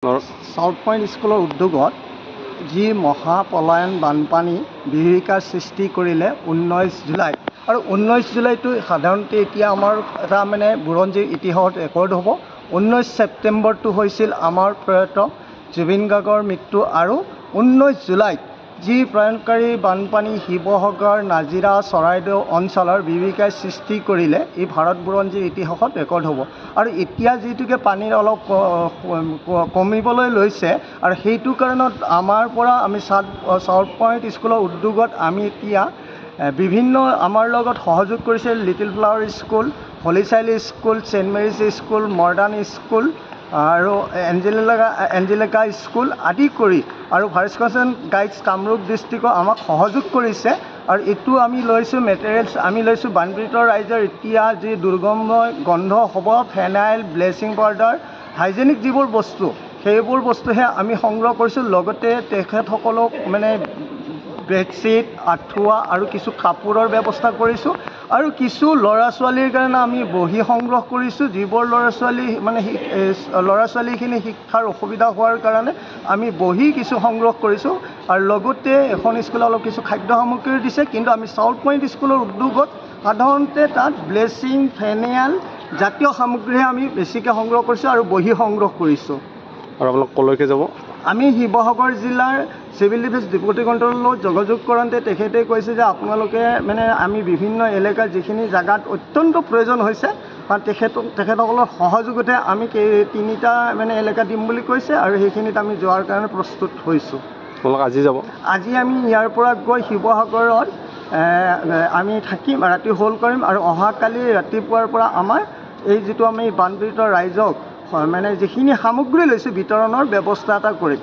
South point স্কুলৰ উদ্যোগত যি মহাপলায়ন বানপানী বিভীষিকাৰ সৃষ্টি কৰিলে 19 জুলাইত আৰু 19 জুলাইটো সাধাৰণতে এতিয়া আমাৰ এটা মানে বুৰঞ্জীৰ ইতিহাসত ৰেকৰ্ড হ'ব। 19 ছেপ্টেম্বৰটো হৈছিল আমাৰ প্ৰয়াত জুবিন গাৰ্গৰ মৃত্যু আৰু 19 জুলাইত যি প্ৰয়াণকাৰী বানপানী শিৱসাগৰ নাজিৰা চৰাইদেউ অঞ্চলৰ বিভীষিকাৰ সৃষ্টি কৰিলে এই ভাৰত বুৰঞ্জীৰ ইতিহাসত ৰেকৰ্ড হ'ব। আৰু এতিয়া যিটোকে পানীৰ অলপ কমিবলৈ লৈছে আৰু সেইটো কাৰণত আমাৰ পৰা আমি সাউথ পইণ্ট স্কুলৰ উদ্যোগত আমি এতিয়া বিভিন্ন আমাৰ লগত সহযোগ কৰিছে little flower school, holy child school, saint Mary's school, modern school আৰু এঞ্জেলিকা স্কুল আদি কৰি আৰু ভাইচ প্ৰেচিডেণ্ট গাইডছ কামৰূপ ডিষ্ট্ৰিক্টক আমাক সহযোগ কৰিছে। আৰু এইটো আমি লৈছোঁ মেটেৰিয়েলছ আমি লৈছোঁ বানপীড়িত ৰাইজৰ এতিয়া যি দুৰ্গমময় গন্ধ হ'ব ফেনাইল, ব্লিচিং পাউডাৰ, হাইজেনিক যিবোৰ বস্তু সেইবোৰ বস্তুহে আমি সংগ্ৰহ কৰিছোঁ। লগতে তেখেতসকলক মানে বেডশ্বীট, আঁঠুৱা আৰু কিছু কাপোৰৰ ব্যৱস্থা কৰিছোঁ আৰু কিছু ল'ৰা ছোৱালীৰ কাৰণে আমি বহি সংগ্ৰহ কৰিছোঁ, যিবোৰ ল'ৰা ছোৱালীখিনি শিক্ষাৰ অসুবিধা হোৱাৰ কাৰণে আমি বহি কিছু সংগ্ৰহ কৰিছোঁ আৰু লগতে এখন স্কুলে অলপ কিছু খাদ্য সামগ্ৰী দিছে। কিন্তু আমি সাউথ পইণ্ট স্কুলৰ উদ্যোগত সাধাৰণতে তাত ব্লিচিং, ফেনাইল জাতীয় সামগ্ৰীহে আমি বেছিকৈ সংগ্ৰহ কৰিছোঁ আৰু বহি সংগ্ৰহ কৰিছোঁ। আৰু আপোনালোক ক'লৈকে যাব? আমি শিৱসাগৰ জিলাৰ চিভিল ডিফেন্স ডেপুটি কণ্ট্ৰলৰ লগত যোগাযোগ কৰোঁতে তেখেতে কৈছে যে আপোনালোকে মানে আমি বিভিন্ন এলেকাৰ যিখিনি জেগাত অত্যন্ত প্ৰয়োজন হৈছে বা তেখেতসকলৰ সহযোগতে আমি তিনিটা মানে এলেকা দিম বুলি কৈছে আৰু সেইখিনিত আমি যোৱাৰ কাৰণে প্ৰস্তুত হৈছোঁ। আপোনালোক আজি যাব? আজি আমি ইয়াৰ পৰা গৈ শিৱসাগৰত আমি থাকিম, ৰাতি হোল্ড কৰিম আৰু অহাকালি ৰাতিপুৱাৰ পৰা আমাৰ এই যিটো আমি বানপীড়িত ৰাইজক মানে যিখিনি সামগ্ৰী লৈছোঁ বিতৰণৰ ব্যৱস্থা এটা কৰিম।